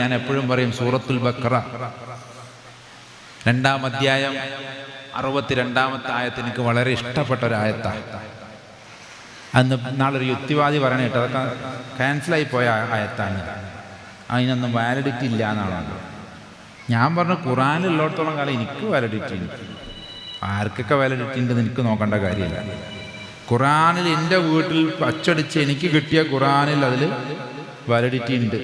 ഞാൻ എപ്പോഴും പറയും, സൂറത്തുൽ ബഖറ 2-ാം അധ്യായം 62-ാമത്തെ ആയത്ത് എനിക്ക് വളരെ ഇഷ്ടപ്പെട്ട ഒരു ആയത്താണ്. അന്ന് നാളൊരു യുക്തിവാദി പറയണേട്ടോ, അതൊക്കെ ക്യാൻസലായി പോയ ആയത്താണ്, അതിനൊന്നും വാലിഡിറ്റി ഇല്ല എന്നാണ്. ഞാൻ പറഞ്ഞു, ഖുറാനിലുള്ളിടത്തോളം കാലം എനിക്ക് വാലിഡിറ്റി ഉണ്ട്. ആർക്കൊക്കെ വാലിഡിറ്റി ഉണ്ടെന്ന് എനിക്ക് നോക്കേണ്ട കാര്യമില്ല. ഖുറാനിൽ എൻ്റെ വീട്ടിൽ അച്ചടിച്ച് എനിക്ക് കിട്ടിയ ഖുറാനിൽ അതിൽ വാലിഡിറ്റി ഉണ്ട്,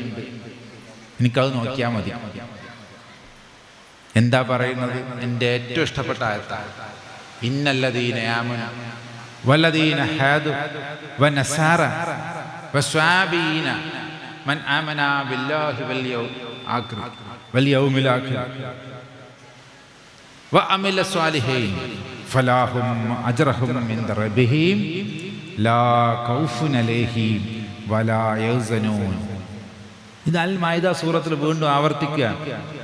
എനിക്കത് നോക്കിയാൽ മതി. എന്താ പറയുന്നത്? എൻ്റെ ഏറ്റവും ഇഷ്ടപ്പെട്ട ആയത്താണ്, ഇന്നല്ലദീന ആമനു വല്ലദീന ഹാദു വനസാറ വസ്വാബീന മൻ ആമന ബില്ലാഹി വൽ യൗമിൽ ആഖിർ വഅമില സ്വാലിഹീൻ ഫലാഹും അജ്റഹും മിൻ റബ്ബിഹിം ലാ ഖൗഫുൻ അലൈഹിം വലാ യഹ്സനൂൻ. ഇത് അൽ മാഇദ സൂറത്തിൽ വീണ്ടും ആവർത്തിക്കുക,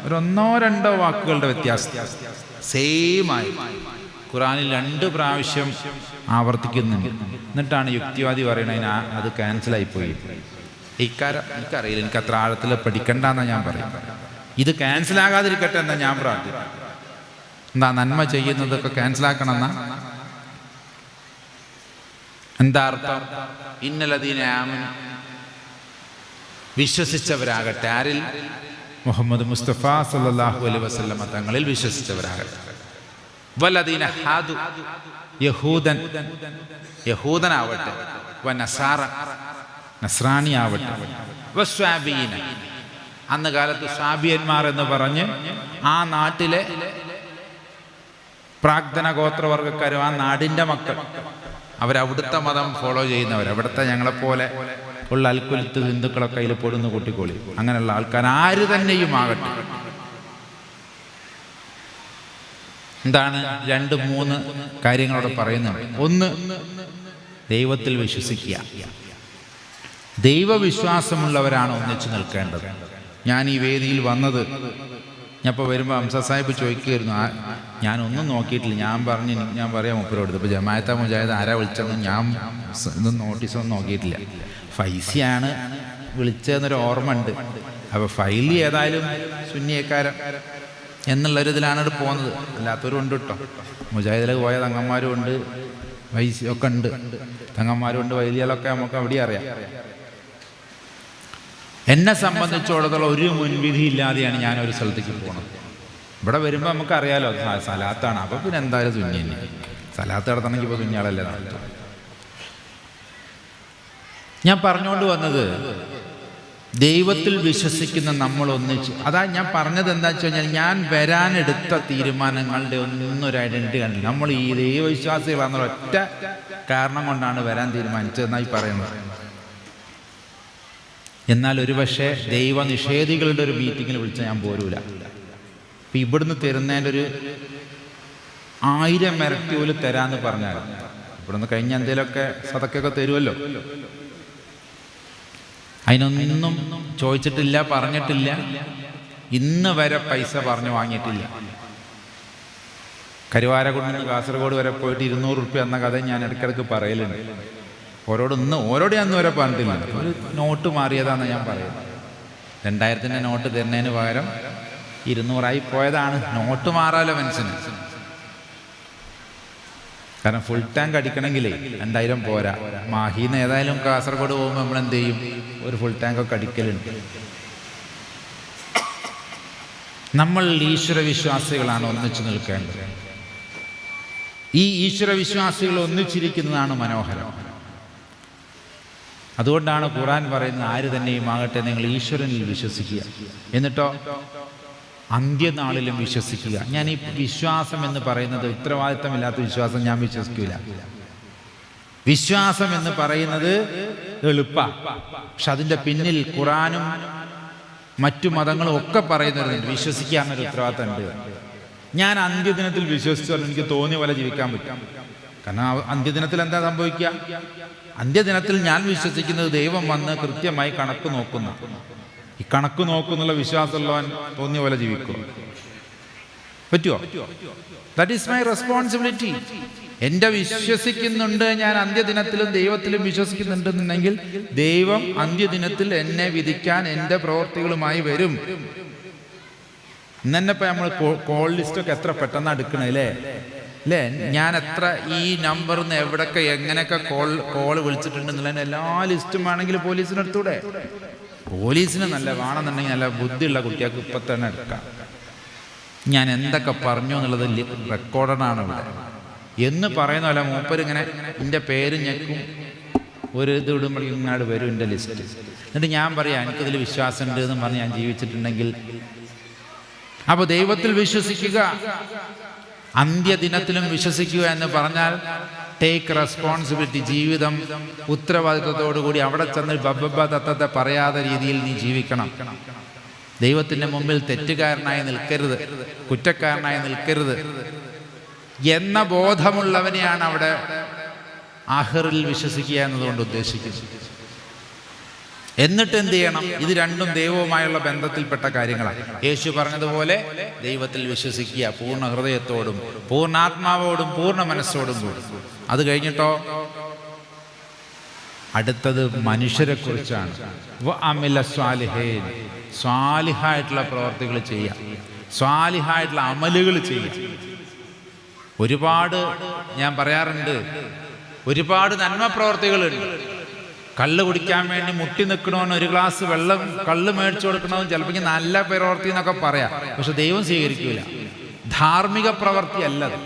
ഒരു 1-2 വാക്കുകളുടെ വ്യത്യാസം. സെയിമായി ഖുറാനിൽ 2 പ്രാവശ്യം ആവർത്തിക്കുന്നുണ്ട്. എന്നിട്ടാണ് യുക്തിവാദി പറയണതിന് അത് ക്യാൻസലായിപ്പോയി. എനിക്കറിയില്ല, എനിക്ക് അത്ര ആഴത്തിൽ പഠിക്കണ്ടെന്നാണ് ഞാൻ പറയും. ഇത് ക്യാൻസലാകാതിരിക്കട്ടെ എന്നാ ഞാൻ പ്രാർത്ഥിക്കും. എന്താ നന്മ ചെയ്യുന്നതൊക്കെ ക്യാൻസലാക്കണമെന്നാ? എന്താ അർത്ഥം? ഇന്നല്ലദീന ആമനു, വിശ്വസിച്ചവരാകട്ടെ. ആരിൽ? മുഹമ്മദ് മുസ്തഫ സല്ലല്ലാഹു അലൈഹി വസല്ലമ തങ്ങളിൽ വിശ്വസിച്ചവരാകട്ടെ. വല്ലദീന ഹാദു, യഹൂദനാവട്ടെ. വനസാറ, നസ്രാനിയാവട്ടെ. വസ്വാബീന, അന്ന് കാലത്ത് സ്വാബിയന്മാർ എന്ന് പറഞ്ഞ് ആ നാട്ടിലെ പ്രാഗ്ധന ഗോത്രവർഗക്കാരും ആ നാടിൻ്റെ മക്കൾ, അവരവിടുത്തെ മതം ഫോളോ ചെയ്യുന്നവർ, അവിടുത്തെ ഞങ്ങളെപ്പോലെ ഉള്ള അൽക്കുലത്ത് ഹിന്ദുക്കളൊക്കെ അതിൽ പൊടുന്ന് കൂട്ടിക്കോളി. അങ്ങനെയുള്ള ആൾക്കാർ ആര് തന്നെയും ആകട്ടെ. എന്താണ് 2-3 കാര്യങ്ങളോട് പറയുന്നുണ്ട്. ഒന്ന്, ദൈവത്തിൽ വിശ്വസിക്കുക. ദൈവവിശ്വാസമുള്ളവരാണ് ഒന്നിച്ചു നിൽക്കേണ്ടത്. ഞാൻ ഈ വേദിയിൽ വന്നത്, ഞാൻ ഇപ്പോൾ വരുമ്പോൾ ഹംസ സാഹിബ് ചോദിക്കുമായിരുന്നു, ഞാനൊന്നും നോക്കിയിട്ടില്ല. ഞാൻ പറയാം മുപ്പരോട്, ഇപ്പോൾ ജമാഅത്തെ മുജാഹിദ് ആരാ വിളിച്ചതെന്ന് ഞാൻ ഇതൊന്നും നോട്ടീസൊന്നും നോക്കിയിട്ടില്ല. ഫൈസിയാണ് വിളിച്ചതെന്നൊരു ഓർമ്മ ഉണ്ട്. അപ്പോൾ ഫൈലി ഏതായാലും സുന്നിയക്കാരൻ എന്നുള്ളൊരിതിലാണ് ഇവിടെ പോകുന്നത്. അല്ലാത്തവരും ഉണ്ട് കേട്ടോ. മുജാഹിദിലേക്ക് പോയ തങ്ങന്മാരും ഉണ്ട്, ഫൈസി ഒക്കെ ഉണ്ട്. തങ്ങന്മാരും ഉണ്ട്, വൈലികളൊക്കെ നമുക്ക് അവിടെ അറിയാം. എന്നെ സംബന്ധിച്ചിടത്തോളം ഒരു മുൻവിധി ഇല്ലാതെയാണ് ഞാൻ ഒരു സ്ഥലത്തേക്ക് പോകുന്നത്. ഇവിടെ വരുമ്പോൾ നമുക്കറിയാലോ സലാത്താണ്, അപ്പോൾ പിന്നെ എന്തായാലും സുന്നി തന്നെ. സലാത്ത് നടത്തണമെങ്കിൽ ഇപ്പോൾ സുന്നിയാളല്ലേ നടത്തും. ഞാൻ പറഞ്ഞുകൊണ്ട് വന്നത്, ദൈവത്തിൽ വിശ്വസിക്കുന്ന നമ്മൾ ഒന്നിച്ച്, അതാ ഞാൻ പറഞ്ഞത് എന്താ വെച്ച് കഴിഞ്ഞാൽ, ഞാൻ വരാനെടുത്ത തീരുമാനങ്ങളുടെ ഒന്നൊരു ഐഡൻറ്റിറ്റി കണ്ടില്ല. നമ്മൾ ഈ ദൈവവിശ്വാസികളാണെന്നുള്ള ഒറ്റ കാരണം കൊണ്ടാണ് വരാൻ തീരുമാനിച്ചതെന്നായി പറയുന്നത്. എന്നാൽ ഒരുപക്ഷെ ദൈവനിഷേധികളുടെ ഒരു മീറ്റിങ്ങിൽ വിളിച്ചാൽ ഞാൻ പോരൂല. ഇപ്പം ഇവിടുന്ന് തരുന്നതിൻ്റെ ഒരു 1000 ഇരട്ടി പോലും തരാമെന്ന് പറഞ്ഞാൽ, ഇവിടുന്ന് കഴിഞ്ഞ എന്തെങ്കിലുമൊക്കെ സദക്കൊക്കെ തരുമല്ലോ. അതിനൊന്നും ചോദിച്ചിട്ടില്ല, പറഞ്ഞിട്ടില്ല. ഇന്ന് വരെ പൈസ പറഞ്ഞു വാങ്ങിയിട്ടില്ല. കരുവാരക്കുണ്ടിന് കാസർഗോഡ് വരെ പോയിട്ട് 200 റുപ്യ എന്ന കഥ ഞാൻ ഇടയ്ക്കിടയ്ക്ക് പറയലുണ്ട്. ഓരോട് ഞാൻ വരെ പറഞ്ഞിട്ടില്ല. ഒരു നോട്ട് മാറിയതാണെന്ന് ഞാൻ പറയുന്നത്. 2000-ൻ്റെ നോട്ട് തരുന്നതിന് പകരം 200 പോയതാണ്. നോട്ട് മാറാലോ മനുഷ്യന്. കാരണം ഫുൾ ടാങ്ക് അടിക്കണമെങ്കിലേ 2000 പോരാ. മാഹിന്ന് ഏതായാലും കാസർഗോഡ് പോകുമ്പോൾ നമ്മൾ എന്ത് ചെയ്യും? ഒരു ഫുൾ ടാങ്കൊക്കെ അടിക്കലുണ്ട്. നമ്മൾ ഈശ്വരവിശ്വാസികളാണ് ഒന്നിച്ചു നിൽക്കേണ്ടത്. ഈ ഈശ്വരവിശ്വാസികൾ ഒന്നിച്ചിരിക്കുന്നതാണ് മനോഹരം. അതുകൊണ്ടാണ് ഖുർആൻ പറയുന്നത്, ആര് തന്നെയും ആകട്ടെ നിങ്ങൾ ഈശ്വരനിൽ വിശ്വസിക്കുക, എന്നിട്ടോ അന്ത്യനാളിലും വിശ്വസിക്കുക. ഞാൻ ഈ വിശ്വാസം എന്ന് പറയുന്നത് ഉത്തരവാദിത്തമില്ലാത്ത വിശ്വാസം ഞാൻ വിശ്വസിക്കില്ല. വിശ്വാസം എന്ന് പറയുന്നത് എളുപ്പമാണ്, പക്ഷെ അതിൻ്റെ പിന്നിൽ ഖുർആനും മറ്റു മതങ്ങളും ഒക്കെ പറയുന്നവരുണ്ട് വിശ്വസിക്കാമെന്നൊരു ഉത്തരവാദിത്തം ഉണ്ട്. ഞാൻ അന്ത്യദിനത്തിൽ വിശ്വസിച്ചു പറഞ്ഞാൽ എനിക്ക് തോന്നിയ പോലെ ജീവിക്കാൻ പറ്റും. കാരണം അന്ത്യദിനത്തിൽ എന്താ സംഭവിക്കുക? അന്ത്യദിനത്തിൽ ഞാൻ വിശ്വസിക്കുന്നത് ദൈവം വന്ന് കൃത്യമായി കണക്ക് നോക്കുന്നു. ഈ കണക്ക് നോക്കുന്നുള്ള വിശ്വാസമുള്ളവൻ തോന്നിയ പോലെ ജീവിക്കും. പറ്റുമോ? That is my responsibility. എൻ്റെ വിശ്വസിക്കുന്നുണ്ട്, ഞാൻ അന്ത്യദിനത്തിലും ദൈവത്തിലും വിശ്വസിക്കുന്നുണ്ടെന്നുണ്ടെങ്കിൽ ദൈവം അന്ത്യദിനത്തിൽ എന്നെ വിധിക്കാൻ എൻ്റെ പ്രവൃത്തികളുമായി വരും. ഇന്നെന്നിപ്പോൾ നമ്മൾ കോൾ ലിസ്റ്റൊക്കെ എത്ര പെട്ടെന്ന് എടുക്കണേ അല്ലേ? ഞാൻ എത്ര ഈ നമ്പറിൽ നിന്ന് എവിടെയൊക്കെ എങ്ങനെയൊക്കെ കോള് വിളിച്ചിട്ടുണ്ടെന്നുള്ള എല്ലാ ലിസ്റ്റും വേണമെങ്കിൽ പോലീസിന് എടുത്തൂടെ? പോലീസിന് നല്ല വേണമെന്നുണ്ടെങ്കിൽ നല്ല ബുദ്ധിയുള്ള കുട്ടികൾക്ക് ഇപ്പം തന്നെ എടുക്കാം. ഞാൻ എന്തൊക്കെ പറഞ്ഞു എന്നുള്ളത് റെക്കോർഡാണ് ഇവിടെ എന്ന് പറയുന്നതല്ല. മൂപ്പരിങ്ങനെ എൻ്റെ പേര് ഞെക്കും, ഒരു ഇത് ഇടുമ്പോൾ ഇങ്ങോട്ട് വരും എൻ്റെ ലിസ്റ്റ്. എന്നിട്ട് ഞാൻ പറയാം എനിക്കിതിൽ വിശ്വാസമുണ്ട് എന്ന് പറഞ്ഞ് ഞാൻ ജീവിച്ചിട്ടുണ്ടെങ്കിൽ. അപ്പോൾ ദൈവത്തിൽ വിശ്വസിക്കുക, അന്ത്യദിനത്തിലും വിശ്വസിക്കുക എന്ന് പറഞ്ഞാൽ ടേക്ക് റെസ്പോൺസിബിലിറ്റി. ജീവിതം ഉത്തരവാദിത്വത്തോടുകൂടി അവിടെ ചെന്ന് ബബ്ബ തത്തത്തെ പറയാതെ രീതിയിൽ നീ ജീവിക്കണം. ദൈവത്തിൻ്റെ മുമ്പിൽ തെറ്റുകാരനായി നിൽക്കരുത്, കുറ്റക്കാരനായി നിൽക്കരുത് എന്ന ബോധമുള്ളവനെയാണ് അവിടെ ആഖിറിൽ വിശ്വസിക്കുക എന്നതുകൊണ്ട് ഉദ്ദേശിക്കുന്നത്. എന്നിട്ട് എന്ത് ചെയ്യണം? ഇത് രണ്ടും ദൈവവുമായുള്ള ബന്ധത്തിൽപ്പെട്ട കാര്യങ്ങളാണ്. യേശു പറഞ്ഞതുപോലെ ദൈവത്തിൽ വിശ്വസിക്കുക പൂർണ്ണ ഹൃദയത്തോടും പൂർണ്ണാത്മാവോടും പൂർണ്ണ മനസ്സോടും കൂടി. അത് കഴിഞ്ഞിട്ടോ അടുത്തത് മനുഷ്യരെ കുറിച്ചാണ്. സ്വാലിഹായിട്ടുള്ള പ്രവർത്തികൾ ചെയ്യുക, സ്വാലിഹായിട്ടുള്ള അമലുകൾ ചെയ്യുക. ഒരുപാട് ഞാൻ പറയാറുണ്ട്, ഒരുപാട് നന്മ പ്രവർത്തികളുണ്ട്. കള്ള് കുടിക്കാൻ വേണ്ടി മുട്ടി നിൽക്കണമെന്ന് ഒരു ഗ്ലാസ് വെള്ളം കള്ള് മേടിച്ചു കൊടുക്കണമെന്ന് ചിലപ്പോൾ നല്ല പ്രവൃത്തി എന്നൊക്കെ പറയാം, പക്ഷെ ദൈവം സ്വീകരിക്കില്ല. ധാർമ്മിക പ്രവൃത്തി അല്ലത്,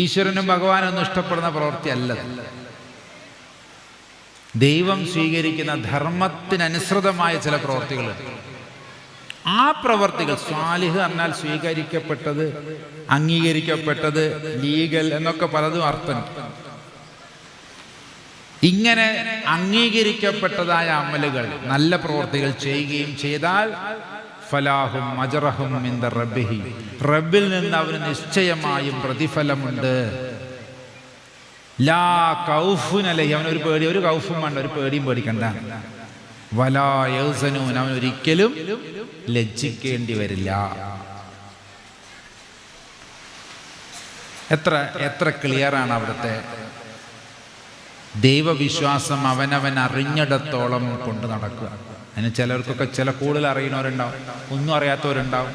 ഈശ്വരനും ഭഗവാനും ഒന്നും ഇഷ്ടപ്പെടുന്ന പ്രവൃത്തി അല്ലത്. ദൈവം സ്വീകരിക്കുന്ന ധർമ്മത്തിനനുസൃതമായ ചില പ്രവൃത്തികളുണ്ട്. ആ പ്രവർത്തികൾ സ്വാലിഹ് എന്നാൽ സ്വീകരിക്കപ്പെട്ടത്, അംഗീകരിക്കപ്പെട്ടത്, ലീഗൽ എന്നൊക്കെ പലതും അർത്ഥം. ഇങ്ങനെ അംഗീകരിക്കപ്പെട്ടതായ അമലുകൾ, നല്ല പ്രവൃത്തികൾ ചെയ്യുകയും ചെയ്താൽ ഫലാഹും അജ്റഹും മിൻ റബ്ബിഹി, റബ്ബിൽ നിന്ന് അവന് നിശ്ചയമായും പ്രതിഫലമുണ്ട്. ലാ ഖൗഫുൻ അലൈഹി, അവനൊരു പേടി, ഒരു ഖൗഫും വേണ്ട, ഒരു പേടിയും പേടിക്കണ്ട. വലാ യഹ്സനൂൻ, അവൻ ഒരിക്കലും ലജ്ജിക്കേണ്ടി വരില്ല. എത്ര ക്ലിയറാണ് അവിടുത്തെ ദൈവവിശ്വാസം. അവനവൻ അറിഞ്ഞിടത്തോളം കൊണ്ട് നടക്കുക. അതിന് ചിലർക്കൊക്കെ ചില കൂടുതൽ അറിയുന്നവരുണ്ടാവും, ഒന്നും അറിയാത്തവരുണ്ടാവും.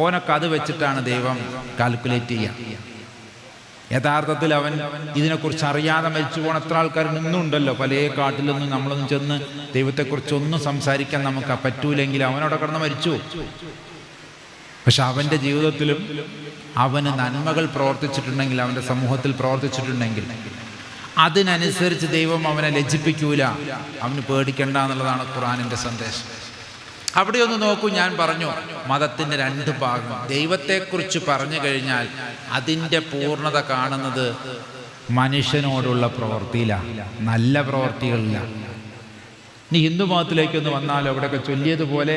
ഓനൊക്കെ അത് വെച്ചിട്ടാണ് ദൈവം കാൽക്കുലേറ്റ് ചെയ്യുക. യഥാർത്ഥത്തിൽ അവൻ ഇതിനെക്കുറിച്ച് അറിയാതെ മരിച്ചു പോകണ എത്ര ആൾക്കാർ നിന്നുണ്ടല്ലോ. പല കാട്ടിലൊന്നും നമ്മളൊന്നും ചെന്ന് ദൈവത്തെക്കുറിച്ചൊന്നും സംസാരിക്കാൻ നമുക്ക് പറ്റൂലെങ്കിൽ അവനവിടെ കിടന്ന് മരിച്ചു. പക്ഷെ അവൻ്റെ ജീവിതത്തിലും അവന് നന്മകൾ പ്രവർത്തിച്ചിട്ടുണ്ടെങ്കിൽ, അവൻ്റെ സമൂഹത്തിൽ പ്രവർത്തിച്ചിട്ടുണ്ടെങ്കിൽ അതിനനുസരിച്ച് ദൈവം അവനെ ലജ്ജിപ്പിക്കൂല, അവന് പേടിക്കണ്ട എന്നുള്ളതാണ് ഖുർആനിൻ്റെ സന്ദേശം. അവിടെ ഒന്ന് നോക്കൂ, ഞാൻ പറഞ്ഞു മതത്തിൻ്റെ രണ്ട് ഭാഗം. ദൈവത്തെക്കുറിച്ച് പറഞ്ഞു കഴിഞ്ഞാൽ അതിൻ്റെ പൂർണ്ണത കാണുന്നത് മനുഷ്യനോടുള്ള പ്രവൃത്തിയിലാണ്, നല്ല പ്രവൃത്തികളിലാണ്. ഇനി ഹിന്ദു മതത്തിലേക്കൊന്ന് വന്നാലോ, അവിടെയൊക്കെ ചൊല്ലിയതുപോലെ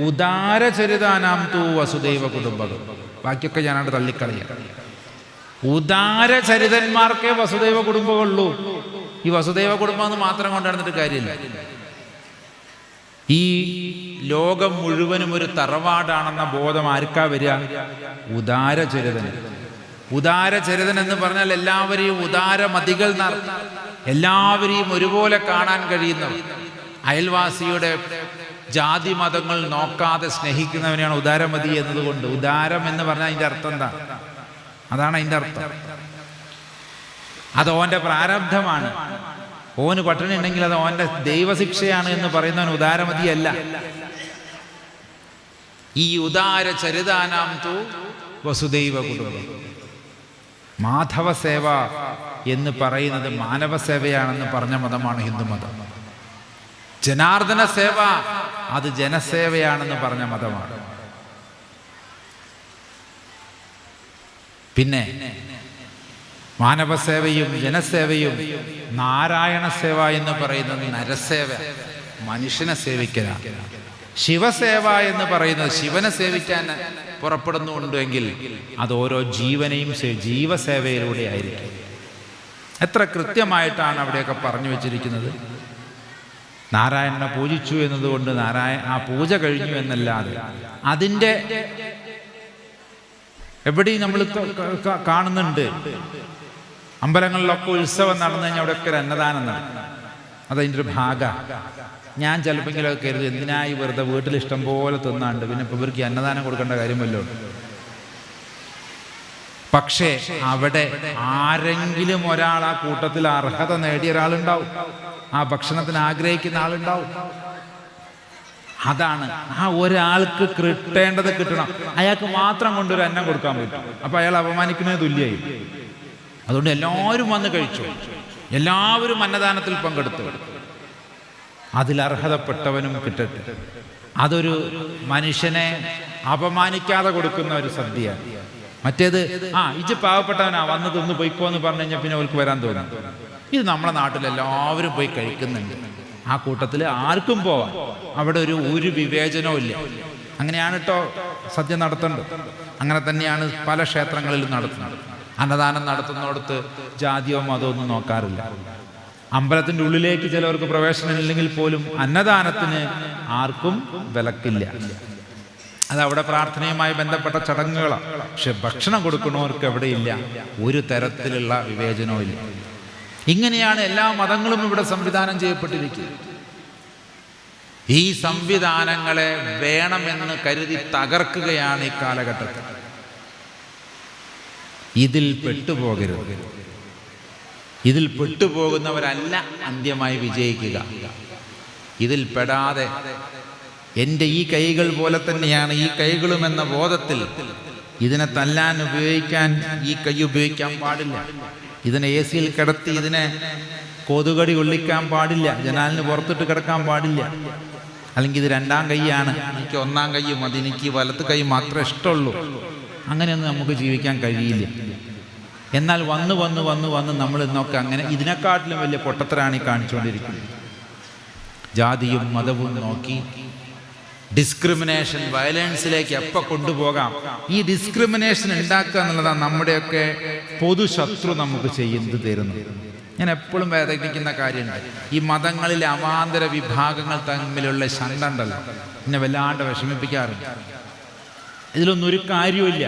ഉദാരചരിതാനാം തൂ വസുദൈവ കുടുംബകം, ബാക്കിയൊക്കെ ഞാനവിടെ തള്ളിക്കളയാം. ഉദാരചരിതന്മാർക്കേ വസുദൈവ കുടുംബമുള്ളൂ. ഈ വസുദൈവ കുടുംബം എന്ന് മാത്രം കൊണ്ട് നടന്നിട്ട് കാര്യമില്ല. ഈ ലോകം മുഴുവനും ഒരു തറവാടാണെന്ന ബോധം ആർക്കാ വരിക? ഉദാരചരിതൻ. ഉദാരചരിതൻ എന്ന് പറഞ്ഞാൽ എല്ലാവരെയും ഉദാരമതികൾ, എല്ലാവരെയും ഒരുപോലെ കാണാൻ കഴിയുന്നവർ, അയൽവാസിയുടെ ജാതി മതങ്ങൾ നോക്കാതെ സ്നേഹിക്കുന്നവനെയാണ് ഉദാരമതി എന്നതുകൊണ്ട്. ഉദാരം എന്ന് പറഞ്ഞാൽ അതിൻ്റെ അർത്ഥം എന്താ? അതാണ് അതിൻ്റെ അർത്ഥം. അത് ഓൻ്റെ പ്രാരബ്ധമാണ്. ഓന് പട്ടിണി ഉണ്ടെങ്കിൽ അത് ഓൻ്റെ ദൈവശിക്ഷയാണ് എന്ന് പറയുന്നവൻ ഉദാരമതിയല്ല. ഈ ഉദാര ചരിതാനാം തു വസുദൈവ കുടുംബം. മാധവ സേവ എന്ന് പറയുന്നത് മാനവ സേവയാണെന്ന് പറഞ്ഞ മതമാണ് ഹിന്ദുമതം. ജനാർദ്ദന സേവ അത് ജനസേവയാണെന്ന് പറഞ്ഞ മതമാണ്. പിന്നെ മാനവസേവയും ജനസേവയും നാരായണ സേവ എന്ന് പറയുന്നത് നരസേവ, മനുഷ്യനെ സേവിക്കലാണ്. ശിവസേവ എന്ന് പറയുന്നത് ശിവനെ സേവിക്കാൻ പുറപ്പെടുന്നുണ്ടെങ്കിൽ അത് ഓരോ ജീവനെയും ജീവസേവയിലൂടെ ആയിരിക്കും. എത്ര കൃത്യമായിട്ടാണ് അവിടെയൊക്കെ പറഞ്ഞു വെച്ചിരിക്കുന്നത്. നാരായണനെ പൂജിച്ചു എന്നതുകൊണ്ട് ആ പൂജ കഴിഞ്ഞു എന്നല്ലാതെ അതിൻ്റെ എവിടെയും നമ്മൾ കാണുന്നുണ്ട് അമ്പലങ്ങളിലൊക്കെ ഉത്സവം നടന്നു കഴിഞ്ഞാൽ അവിടെയൊക്കെ ഒരു അന്നദാനം നടക്കും. അതതിൻ്റെ ഒരു ഭാഗമാണ്. ഞാൻ ചിലപ്പോഴെങ്കിലൊക്കെ കരുതും, എന്തിനായി വെറുതെ വീട്ടിൽ ഇഷ്ടം പോലെ തിന്നാണ്ട് പിന്നെ ഇപ്പോൾ ഇവർക്ക് അന്നദാനം കൊടുക്കേണ്ട കാര്യം വല്ലതും. പക്ഷേ അവിടെ ആരെങ്കിലും ഒരാൾ ആ കൂട്ടത്തിൽ അർഹത നേടിയ ഒരാളുണ്ടാവും, ആ ഭക്ഷണത്തിന് ആഗ്രഹിക്കുന്ന ആളുണ്ടാവും. അതാണ് ആ ഒരാൾക്ക് കിട്ടേണ്ടത് കിട്ടണം. അയാൾക്ക് മാത്രം കൊണ്ടൊരു അന്നം കൊടുക്കാൻ പറ്റും. അപ്പം അയാൾ അപമാനിക്കുന്നതിന് തുല്യമായി. അതുകൊണ്ട് എല്ലാവരും വന്ന് കഴിച്ചു, എല്ലാവരും അന്നദാനത്തിൽ പങ്കെടുത്തു. അതിൽ അർഹതപ്പെട്ടവനും കിട്ടട്ടെ. അതൊരു മനുഷ്യനെ അപമാനിക്കാതെ കൊടുക്കുന്ന ഒരു സദ്യയാണ്. മറ്റേത് ഇജ്ജ് പാവപ്പെട്ടവനാ വന്ന് തിന്ന് പോയിക്കോ എന്ന് പറഞ്ഞു കഴിഞ്ഞാൽ പിന്നെ അവർക്ക് വരാൻ തോന്നും. ഇത് നമ്മുടെ നാട്ടിലെല്ലാവരും പോയി കഴിക്കുന്നുണ്ട്. ആ കൂട്ടത്തിൽ ആർക്കും പോവാം. അവിടെ ഒരു വിവേചനവും ഇല്ല. അങ്ങനെയാണ് കേട്ടോ സദ്യ നടത്തേണ്ടത്. അങ്ങനെ തന്നെയാണ് പല ക്ഷേത്രങ്ങളിലും നടത്തുന്നത്. അന്നദാനം നടത്തുന്നിടത്ത് ജാതിയോ മതമോ ഒന്നും നോക്കാറില്ല. അമ്പലത്തിൻ്റെ ഉള്ളിലേക്ക് ചിലവർക്ക് പ്രവേശനം ഇല്ലെങ്കിൽ പോലും അന്നദാനത്തിന് ആർക്കും വിലക്കില്ല. അതവിടെ പ്രാർത്ഥനയുമായി ബന്ധപ്പെട്ട ചടങ്ങുകളാണ്. പക്ഷെ ഭക്ഷണം കൊടുക്കുന്നവർക്ക് എവിടെയില്ല, ഒരു തരത്തിലുള്ള വിവേചനവും ഇല്ല. ഇങ്ങനെയാണ് എല്ലാ മതങ്ങളും ഇവിടെ സംവിധാനം ചെയ്യപ്പെട്ടിരിക്കുന്നത്. ഈ സംവിധാനങ്ങളെ വേണമെന്ന് കരുതി തകർക്കുകയാണ് ഈ കാലഘട്ടത്തിൽ. ഇതിൽ പെട്ടുപോകരുത്. ഇതിൽ പെട്ടുപോകുന്നവരല്ല അന്ത്യമായി വിജയിക്കുക. ഇതിൽ പെടാതെ എൻ്റെ ഈ കൈകൾ പോലെ തന്നെയാണ് ഈ കൈകളും എന്ന ബോധത്തിൽ ഇതിനെ തല്ലാൻ ഉപയോഗിക്കാൻ ഈ കൈ ഉപയോഗിക്കാൻ പാടില്ല. ഇതിനെ AC-യിൽ കിടത്തി ഇതിനെ കൊതുകടി കൊള്ളിക്കാൻ പാടില്ല. ജനാലിന് പുറത്തിട്ട് കിടക്കാൻ പാടില്ല. അല്ലെങ്കിൽ ഇത് രണ്ടാം കൈയാണ്, എനിക്ക് ഒന്നാം കൈ മതി, എനിക്ക് വലത്ത് കൈ മാത്രമേ ഇഷ്ടമുള്ളൂ. അങ്ങനെയൊന്നും നമുക്ക് ജീവിക്കാൻ കഴിയില്ല. എന്നാൽ വന്ന് നമ്മൾ ഇന്നൊക്കെ അങ്ങനെ ഇതിനെക്കാട്ടിലും വലിയ പൊട്ടത്തരാണ് ഈ കാണിച്ചുകൊണ്ടിരിക്കുന്നത്. ജാതിയും മതവും നോക്കി ഡിസ്ക്രിമിനേഷൻ, വയലൻസിലേക്ക് എപ്പോൾ കൊണ്ടുപോകാം. ഈ ഡിസ്ക്രിമിനേഷൻ ഉണ്ടാക്കുക എന്നുള്ളതാണ് നമ്മുടെയൊക്കെ പൊതുശത്രു നമുക്ക് ചെയ്യുന്നത് തരുന്നത്. ഞാൻ എപ്പോഴും വേദനിക്കുന്ന കാര്യമുണ്ട്. ഈ മതങ്ങളിലെ അവാന്തര വിഭാഗങ്ങൾ തമ്മിലുള്ള ശണ്ട ഉണ്ടല്ലോ, എന്നെ വല്ലാണ്ട് വിഷമിപ്പിക്കാറുണ്ട്. ഇതിലൊന്നും ഒരു കാര്യമില്ല.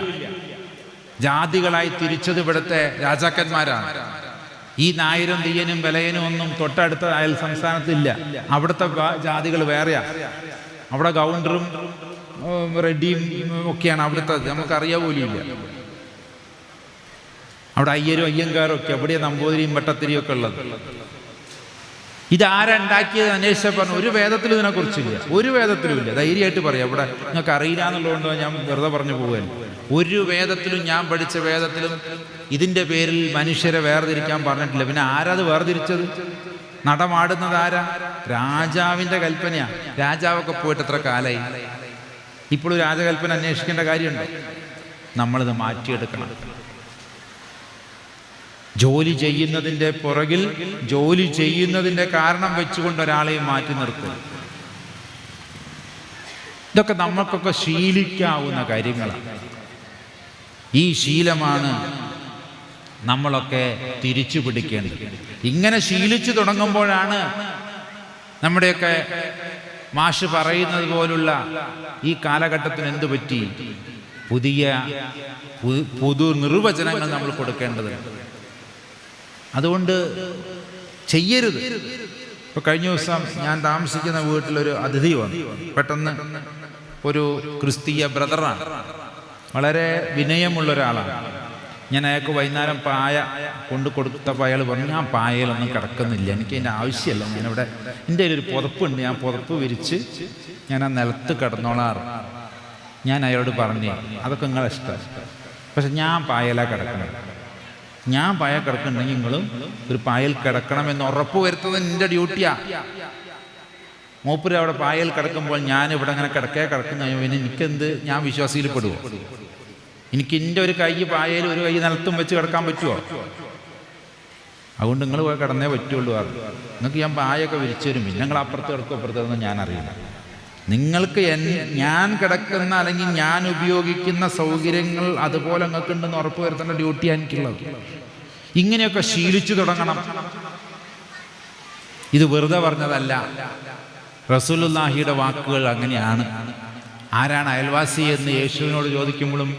ജാതികളായി തിരിച്ചത് ഇവിടുത്തെ രാജാക്കന്മാരാണ്. ഈ നായരും തീയനും വിലയനും ഒന്നും തൊട്ടടുത്ത അയൽ സംസ്ഥാനത്തില്ല. അവിടുത്തെ ജാതികൾ വേറെയാ. അവിടെ ഗൗണ്ടറും റെഡ്ഡിയും ഒക്കെയാണ് അവിടുത്തെ, നമുക്കറിയാൻ പോലും ഇല്ല. അവിടെ അയ്യരും അയ്യങ്കാരും ഒക്കെ, എവിടെയാണ് നമ്പൂതിരിയും ഭട്ടത്തിരിയും ഒക്കെ ഉള്ളത്. ഇതാരുണ്ടാക്കിയത് അന്വേഷിച്ച പറഞ്ഞു, ഒരു വേദത്തിലും ഇതിനെക്കുറിച്ചില്ല, ഒരു വേദത്തിലും ഇല്ല. ധൈര്യമായിട്ട് പറയാം. ഇവിടെ നിങ്ങൾക്ക് അറിയില്ല എന്നുള്ളതുകൊണ്ട് ഞാൻ വെറുതെ പറഞ്ഞു പോവുകയല്ല. ഒരു വേദത്തിലും, ഞാൻ പഠിച്ച വേദത്തിലും ഇതിൻ്റെ പേരിൽ മനുഷ്യരെ വേർതിരിക്കാൻ പറഞ്ഞിട്ടില്ല. പിന്നെ ആരത് വേർതിരിച്ചത്? നടമാടുന്നത് ആരാ? രാജാവിൻ്റെ കൽപ്പനയാണ്. രാജാവൊക്കെ പോയിട്ട് എത്ര കാലമായി? ഇപ്പോഴും രാജകൽപ്പന അന്വേഷിക്കേണ്ട കാര്യമുണ്ടോ? നമ്മളിത് മാറ്റിയെടുക്കണം. ജോലി ചെയ്യുന്നതിൻ്റെ പുറകിൽ ജോലി ചെയ്യുന്നതിൻ്റെ കാരണം വെച്ചുകൊണ്ട് ഒരാളെയും മാറ്റി നിർത്തും. ഇതൊക്കെ നമ്മൾക്കൊക്കെ ശീലിക്കാവുന്ന കാര്യങ്ങളാണ്. ഈ ശീലമാണ് നമ്മളൊക്കെ തിരിച്ചു പിടിക്കേണ്ടത്. ഇങ്ങനെ ശീലിച്ചു തുടങ്ങുമ്പോഴാണ് നമ്മുടെയൊക്കെ മാഷ് പറയുന്നത് പോലുള്ള ഈ കാലഘട്ടത്തിന് എന്തു പറ്റി, പുതു നിർവചനങ്ങൾ നമ്മൾ കൊടുക്കേണ്ടതുണ്ട്. അതുകൊണ്ട് ചെയ്യരുത്. ഇപ്പൊ കഴിഞ്ഞ ദിവസം ഞാൻ താമസിക്കുന്ന വീട്ടിലൊരു അതിഥി വന്നു. പെട്ടെന്ന് ഒരു ക്രിസ്തീയ ബ്രദറാണ്, വളരെ വിനയമുള്ള ഒരാളാണ്. ഞാൻ അയാൾക്ക് വൈകുന്നേരം പായ കൊണ്ടു കൊടുത്തപ്പോൾ അയാൾ പറഞ്ഞു, ഞാൻ പായയിലൊന്നും കിടക്കുന്നില്ല, എനിക്ക് അതിൻ്റെ ആവശ്യമില്ല, ഞാനിവിടെ എൻ്റെ കയ്യിലൊരു പുതപ്പുണ്ട്, ഞാൻ പുതപ്പ് വിരിച്ച് ഞാൻ ആ നിലത്ത് കിടന്നോളാറ്. ഞാൻ അയാളോട് പറഞ്ഞു, അതൊക്കെ നിങ്ങളെ ഇഷ്ടം, പക്ഷെ ഞാൻ പായയിലാണ് കിടക്കണം. ഞാൻ പായ കിടക്കുന്നുണ്ടെങ്കിൽ നിങ്ങളും ഒരു പായൽ കിടക്കണമെന്ന് ഉറപ്പ് വരുത്തുന്നത് എൻ്റെ ഡ്യൂട്ടിയാണ്. മൂപ്പര് അവിടെ പായൽ കിടക്കുമ്പോൾ ഞാൻ ഇവിടെ അങ്ങനെ കിടക്കുന്ന പിന്നെ എനിക്കെന്ത്, ഞാൻ വിശ്വാസിയിൽ പെടുവോ? എനിക്ക് എൻ്റെ ഒരു കൈ പായയിൽ ഒരു കൈ നിലത്തും വെച്ച് കിടക്കാൻ പറ്റുമോ? അതുകൊണ്ട് നിങ്ങൾ പോയി കിടന്നേ പറ്റുള്ളൂ. നിങ്ങൾക്ക് ഞാൻ പായൊക്കെ വിരിച്ചു തരും, പിന്നെ നിങ്ങൾ അപ്പുറത്ത് കിടക്കും അപ്പുറത്തൊന്നും ഞാൻ അറിയില്ല. നിങ്ങൾക്ക് ഞാൻ കിടക്കുന്ന അല്ലെങ്കിൽ ഞാൻ ഉപയോഗിക്കുന്ന സൗകര്യങ്ങൾ അതുപോലെ നിങ്ങൾക്ക് ഉണ്ടെന്ന് ഉറപ്പ് വരുത്തേണ്ട ഡ്യൂട്ടിയാണ് എനിക്കുള്ളത്. ഇങ്ങനെയൊക്കെ ശീലിച്ചു തുടങ്ങണം. ഇത് വെറുതെ പറഞ്ഞതല്ല, റസൂലുള്ളാഹിയുടെ വാക്കുകൾ അങ്ങനെയാണ്. ആരാണ് അയൽവാസി എന്ന് യേശുവിനോട് ചോദിക്കുമ്പോഴും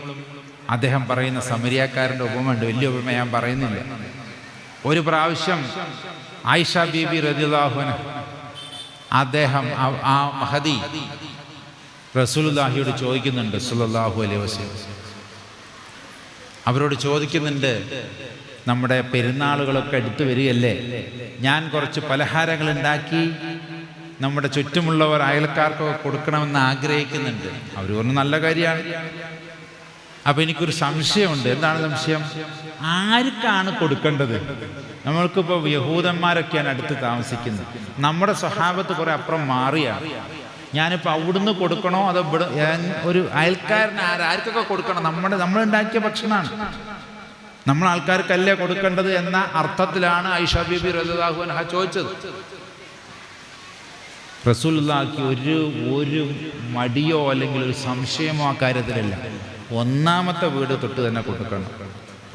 അദ്ദേഹം പറയുന്ന സമരിയാക്കാരൻ്റെ ഉപമയുണ്ട്. വലിയ ഉപമ ഞാൻ പറയുന്നില്ല. ഒരു പ്രാവശ്യം ആയിഷ ബീബി റളിയല്ലാഹു അൻഹ അദ്ദേഹം ആ മഹദി റസൂലുള്ളാഹിയോട് ചോദിക്കുന്നുണ്ട് സ്വല്ലല്ലാഹു അലൈഹി വസല്ലം. അവരോട് ചോദിക്കുന്നുണ്ട്, നമ്മുടെ പെരുന്നാളുകളൊക്കെ അടുത്ത് വരികയല്ലേ, ഞാൻ കുറച്ച് പലഹാരങ്ങൾ ഉണ്ടാക്കി നമ്മുടെ ചുറ്റുമുള്ളവർ അയൽക്കാർക്കൊക്കെ കൊടുക്കണമെന്ന് ആഗ്രഹിക്കുന്നുണ്ട്. അവർ പറഞ്ഞു നല്ല കാര്യമാണ്. അപ്പം എനിക്കൊരു സംശയമുണ്ട്. എന്താണ് സംശയം? ആർക്കാണ് കൊടുക്കേണ്ടത്? നമ്മൾക്കിപ്പോൾ യഹൂദന്മാരൊക്കെയാണ് അടുത്ത് താമസിക്കുന്നത്. നമ്മുടെ സ്വഹാബത്ത് കുറേ അപ്പുറം മാറിയാണ്. ഞാനിപ്പോൾ അവിടുന്ന് കൊടുക്കണോ അതോ ഇവിടെ ഒരു അയൽക്കാരന് ആർക്കൊക്കെ കൊടുക്കണം? നമ്മളുണ്ടാക്കിയ ഭക്ഷണമാണ്, നമ്മൾ ആൾക്കാർക്കല്ലേ കൊടുക്കേണ്ടത് എന്ന അർത്ഥത്തിലാണ് ആയിഷ ബീബി റളിയല്ലാഹു അൻഹ ചോദിച്ചത്. റസൂലുള്ളാഹിക്ക് ഒരു മടിയോ അല്ലെങ്കിൽ ഒരു സംശയമോ ആ കാര്യത്തിലില്ല. ഒന്നാമത്തെ വീട് തൊട്ട് തന്നെ കൊടുക്കണം.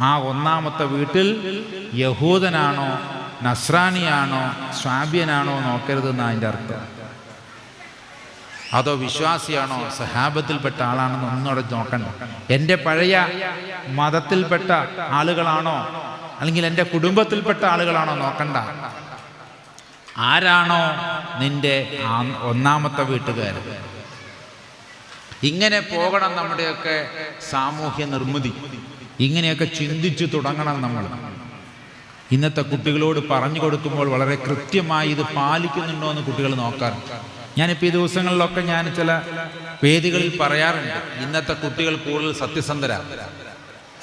ആ ഒന്നാമത്തെ വീട്ടിൽ യഹൂദനാണോ നസ്രാനിയാണോ സ്വാബിയനാണോ നോക്കരുതെന്ന് അതിൻ്റെ അർത്ഥം. അതോ വിശ്വാസിയാണോ സഹാബത്തിൽപ്പെട്ട ആളാണെന്ന് ഒന്നുകൂടെ നോക്കണം. എൻ്റെ പഴയ മതത്തിൽപ്പെട്ട ആളുകളാണോ അല്ലെങ്കിൽ എൻ്റെ കുടുംബത്തിൽപ്പെട്ട ആളുകളാണോ നോക്കണ്ട. ആരാണോ നിന്റെ ഒന്നാമത്തെ വീട്ടുകാർ. ഇങ്ങനെ പോകണം നമ്മുടെയൊക്കെ സാമൂഹ്യ നിർമ്മിതി. ഇങ്ങനെയൊക്കെ ചിന്തിച്ചു തുടങ്ങണം നമ്മൾ. ഇന്നത്തെ കുട്ടികളോട് പറഞ്ഞു കൊടുക്കുമ്പോൾ വളരെ കൃത്യമായി ഇത് പാലിക്കുന്നുണ്ടോ എന്ന് കുട്ടികൾ നോക്കാറുണ്ട്. ഞാനിപ്പോൾ ഈ ദിവസങ്ങളിലൊക്കെ ഞാൻ ചില വേദികളിൽ പറയാറുണ്ട്, ഇന്നത്തെ കുട്ടികൾ കൂടുതൽ സത്യസന്ധരാണ്,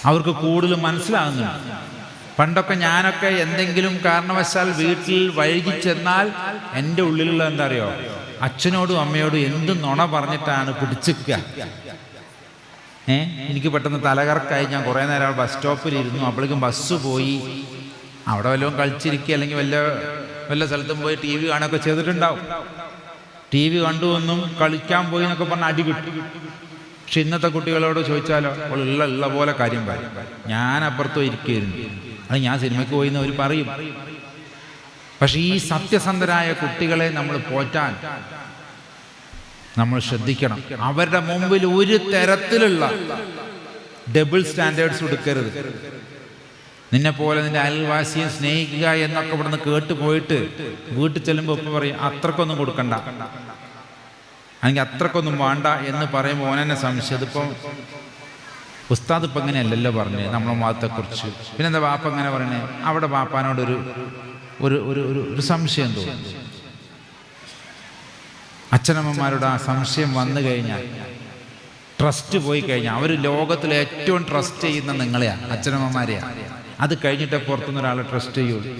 അവർക്ക് കൂടുതൽ മനസ്സിലാകുന്നുണ്ട്. പണ്ടൊക്കെ ഞാനൊക്കെ എന്തെങ്കിലും കാരണവശാൽ വീട്ടിൽ വൈകി ചെന്നാൽ എൻ്റെ ഉള്ളിലുള്ള എന്താ അറിയോ, അച്ഛനോടും അമ്മയോടും എന്ത് നുണ പറഞ്ഞിട്ടാണ് പിടിച്ചിക്കുക. എനിക്ക് പെട്ടെന്ന് തലകറക്കായി. ഞാൻ കുറേ നേരം ബസ് സ്റ്റോപ്പിലിരുന്നു. അപ്പോഴേക്കും ബസ് പോയി. അവിടെ വല്ലതും കളിച്ചിരിക്കുക അല്ലെങ്കിൽ വല്ല സ്ഥലത്തും പോയി ടി വി കാണുകയൊക്കെ ചെയ്തിട്ടുണ്ടാവും. ടി വി കണ്ടു എന്നും കളിക്കാൻ പോയി എന്നൊക്കെ പറഞ്ഞാൽ അടി കിട്ടും. പക്ഷെ ഇന്നത്തെ കുട്ടികളോട് ചോദിച്ചാലോ ഉള്ള പോലെ കാര്യം പറയും. ഞാൻ അപ്പുറത്തും ഇരിക്കുകയായിരുന്നു, അത് ഞാൻ സിനിമയ്ക്ക് പോയി എന്ന് അവർ പറയും. പക്ഷെ ഈ സത്യസന്ധരായ കുട്ടികളെ നമ്മൾ പോറ്റാൻ നമ്മൾ ശ്രദ്ധിക്കണം. അവരുടെ മുമ്പിൽ ഒരു തരത്തിലുള്ള ഡബിൾ സ്റ്റാൻഡേർഡ്സ് എടുക്കരുത്. നിന്നെപ്പോലെ നിന്റെ അയൽവാസിയെ സ്നേഹിക്കുക എന്നൊക്കെ ഇവിടുന്ന് കേട്ട് പോയിട്ട് വീട്ടിൽ ചെല്ലുമ്പോൾ ഇപ്പം പറയും അത്രക്കൊന്നും കൊടുക്കണ്ട, അല്ലെങ്കിൽ അത്രക്കൊന്നും വേണ്ട എന്ന് പറയുമ്പോൾ ഓനെന്നെ സംശയം. ഇതിപ്പം ഉസ്താദ് ഇപ്പം ഇങ്ങനെയല്ലല്ലോ പറഞ്ഞത് നമ്മളെ മതത്തെക്കുറിച്ച്. പിന്നെന്താ വാപ്പ ഇങ്ങനെ പറയണേ? അവിടെ വാപ്പാനോടൊരു ഒരു ഒരു ഒരു സംശയം തോന്നുന്നു. അച്ഛനമ്മമാരുടെ ആ സംശയം വന്നു കഴിഞ്ഞാൽ, ട്രസ്റ്റ് പോയി കഴിഞ്ഞാൽ, അവർ ലോകത്തിൽ ഏറ്റവും ട്രസ്റ്റ് ചെയ്യുന്ന നിങ്ങളെയാണ്, അച്ഛനമ്മമാരെയാണ്. അത് കഴിഞ്ഞിട്ട് പുറത്തുനിന്ന് ഒരാളെ ട്രസ്റ്റ് ചെയ്യുള്ളൂ.